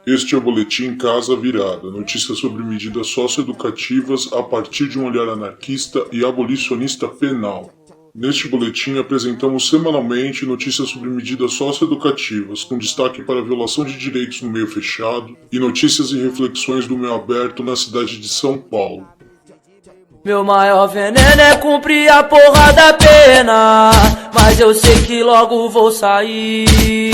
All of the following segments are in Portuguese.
Este é o Boletim Casa Virada, notícias sobre medidas socioeducativas a partir de um olhar anarquista e abolicionista penal. Neste boletim apresentamos semanalmente notícias sobre medidas socioeducativas, com destaque para a violação de direitos no meio fechado e notícias e reflexões do meio aberto na cidade de São Paulo. Meu maior veneno é cumprir a porra da pena, mas eu sei que logo vou sair.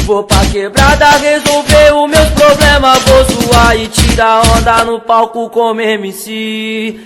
Vou pra quebrada resolver os meus problemas, vou zoar e tirar onda no palco como MC.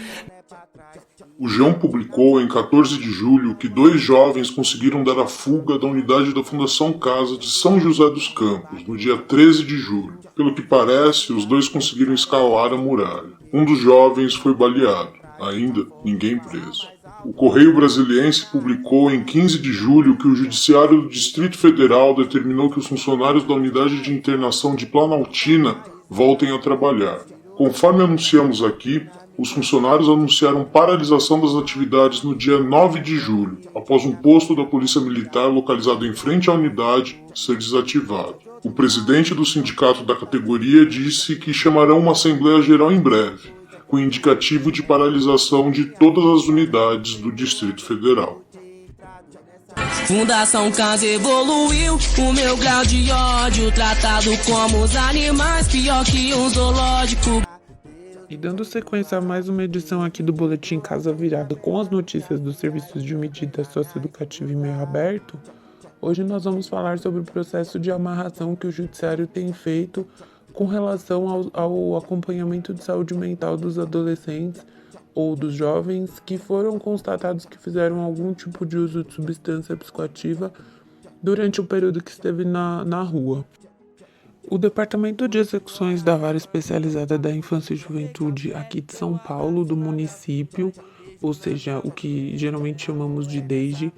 O João publicou em 14 de julho que 2 jovens conseguiram dar a fuga da unidade da Fundação Casa de São José dos Campos, no dia 13 de julho. Pelo que parece, os 2 conseguiram escalar a muralha. Um dos jovens foi baleado, ainda ninguém preso. O Correio Brasiliense publicou em 15 de julho que o Judiciário do Distrito Federal determinou que os funcionários da Unidade de Internação de Planaltina voltem a trabalhar. Conforme anunciamos aqui, os funcionários anunciaram paralisação das atividades no dia 9 de julho, após um posto da Polícia Militar localizado em frente à unidade ser desativado. O presidente do sindicato da categoria disse que chamarão uma Assembleia Geral em breve, com indicativo de paralisação de todas as unidades do Distrito Federal. Fundação Casa evoluiu, o meu grau de ódio, tratado como os animais, pior que um zoológico. E dando sequência a mais uma edição aqui do Boletim Casa Virada com as notícias dos serviços de medida socioeducativa e meio aberto, hoje nós vamos falar sobre o processo de amarração que o Judiciário tem feito com relação ao acompanhamento de saúde mental dos adolescentes ou dos jovens que foram constatados que fizeram algum tipo de uso de substância psicoativa durante o período que esteve na rua. O Departamento de Execuções da Vara Especializada da Infância e Juventude aqui de São Paulo, do município, ou seja, o que geralmente chamamos de DEIJE,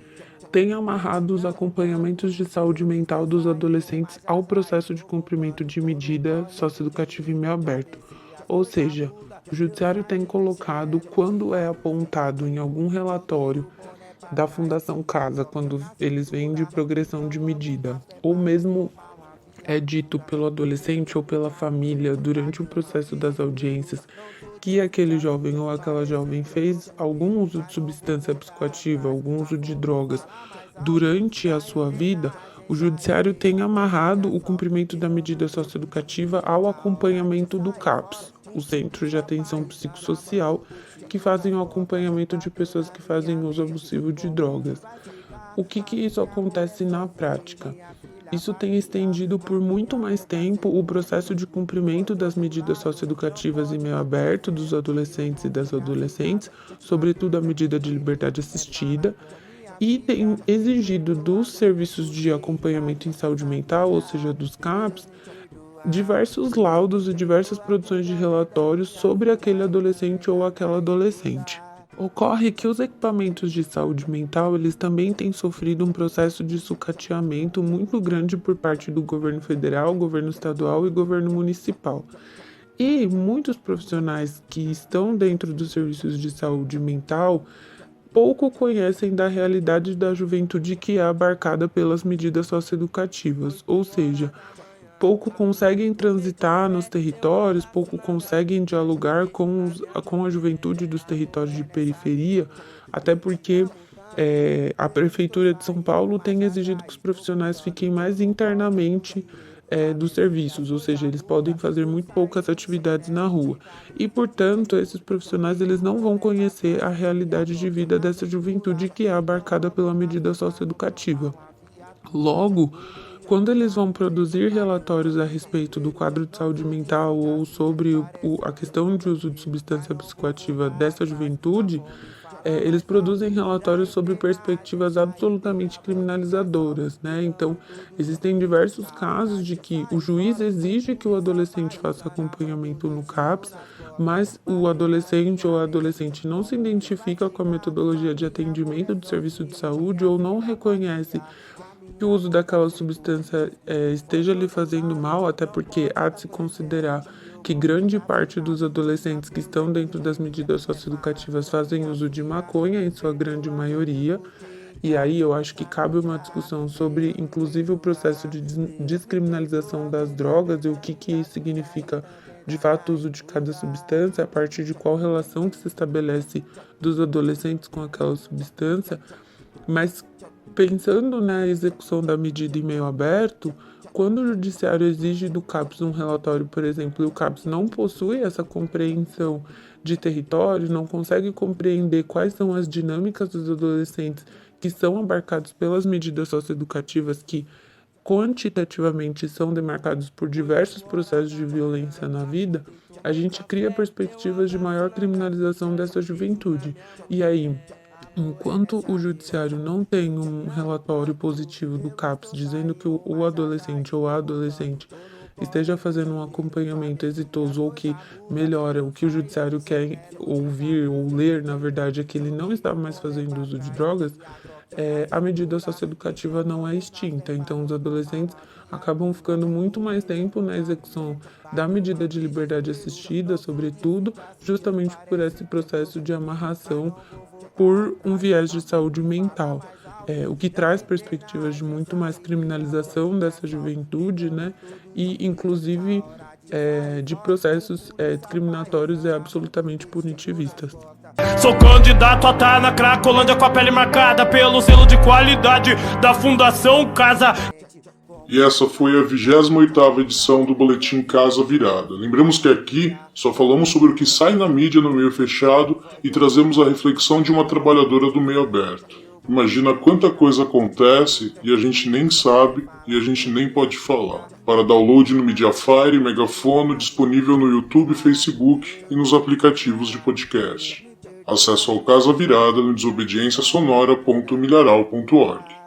tem amarrado os acompanhamentos de saúde mental dos adolescentes ao processo de cumprimento de medida socioeducativa em meio aberto. Ou seja, o Judiciário tem colocado, quando é apontado em algum relatório da Fundação Casa, quando eles vêm de progressão de medida, ou mesmo é dito pelo adolescente ou pela família durante o processo das audiências que aquele jovem ou aquela jovem fez algum uso de substância psicoativa, algum uso de drogas durante a sua vida, o Judiciário tem amarrado o cumprimento da medida socioeducativa ao acompanhamento do CAPS, o Centro de Atenção Psicossocial, que fazem o acompanhamento de pessoas que fazem uso abusivo de drogas. O que isso acontece na prática? Isso tem estendido por muito mais tempo o processo de cumprimento das medidas socioeducativas em meio aberto dos adolescentes e das adolescentes, sobretudo a medida de liberdade assistida, e tem exigido dos serviços de acompanhamento em saúde mental, ou seja, dos CAPs, diversos laudos e diversas produções de relatórios sobre aquele adolescente ou aquela adolescente. Ocorre que os equipamentos de saúde mental, eles também têm sofrido um processo de sucateamento muito grande por parte do governo federal, governo estadual e governo municipal. E muitos profissionais que estão dentro dos serviços de saúde mental pouco conhecem da realidade da juventude que é abarcada pelas medidas socioeducativas, ou seja, pouco conseguem transitar nos territórios, pouco conseguem dialogar com a juventude dos territórios de periferia, até porque a Prefeitura de São Paulo tem exigido que os profissionais fiquem mais internamente dos serviços, ou seja, eles podem fazer muito poucas atividades na rua. E, portanto, esses profissionais eles não vão conhecer a realidade de vida dessa juventude que é abarcada pela medida socioeducativa. Logo, quando eles vão produzir relatórios a respeito do quadro de saúde mental ou sobre a questão de uso de substância psicoativa dessa juventude, eles produzem relatórios sobre perspectivas absolutamente criminalizadoras, né? Então, existem diversos casos de que o juiz exige que o adolescente faça acompanhamento no CAPS, mas o adolescente ou a adolescente não se identifica com a metodologia de atendimento do serviço de saúde ou não reconhece que o uso daquela substância esteja lhe fazendo mal, até porque há de se considerar que grande parte dos adolescentes que estão dentro das medidas socioeducativas fazem uso de maconha, em sua grande maioria, E aí eu acho que cabe uma discussão sobre, inclusive, o processo de descriminalização das drogas e o que isso significa de fato o uso de cada substância, a partir de qual relação que se estabelece dos adolescentes com aquela substância, mas pensando na execução da medida em meio aberto, quando o judiciário exige do CAPS um relatório, por exemplo, e o CAPS não possui essa compreensão de território, não consegue compreender quais são as dinâmicas dos adolescentes que são abarcados pelas medidas socioeducativas que quantitativamente são demarcados por diversos processos de violência na vida, a gente cria perspectivas de maior criminalização dessa juventude. E aí, enquanto o judiciário não tem um relatório positivo do CAPS dizendo que o adolescente ou a adolescente esteja fazendo um acompanhamento exitoso ou que melhora, o que o judiciário quer ouvir ou ler, na verdade, é que ele não está mais fazendo uso de drogas, a medida socioeducativa não é extinta. Então, os adolescentes acabam ficando muito mais tempo na execução da medida de liberdade assistida, sobretudo, justamente por esse processo de amarração por um viés de saúde mental. O que traz perspectivas de muito mais criminalização dessa juventude, né? E, inclusive, de processos discriminatórios e absolutamente punitivistas. Sou candidato a estar na Cracolândia com a pele marcada pelo selo de qualidade da Fundação Casa. E essa foi a 28ª edição do Boletim Casa Virada. Lembramos que aqui só falamos sobre o que sai na mídia no meio fechado e trazemos a reflexão de uma trabalhadora do meio aberto. Imagina quanta coisa acontece e a gente nem sabe e a gente nem pode falar. Para download no Mediafire, Megafono, disponível no YouTube, Facebook e nos aplicativos de podcast. Acesso ao Casa Virada no desobedienciasonora.milharal.org.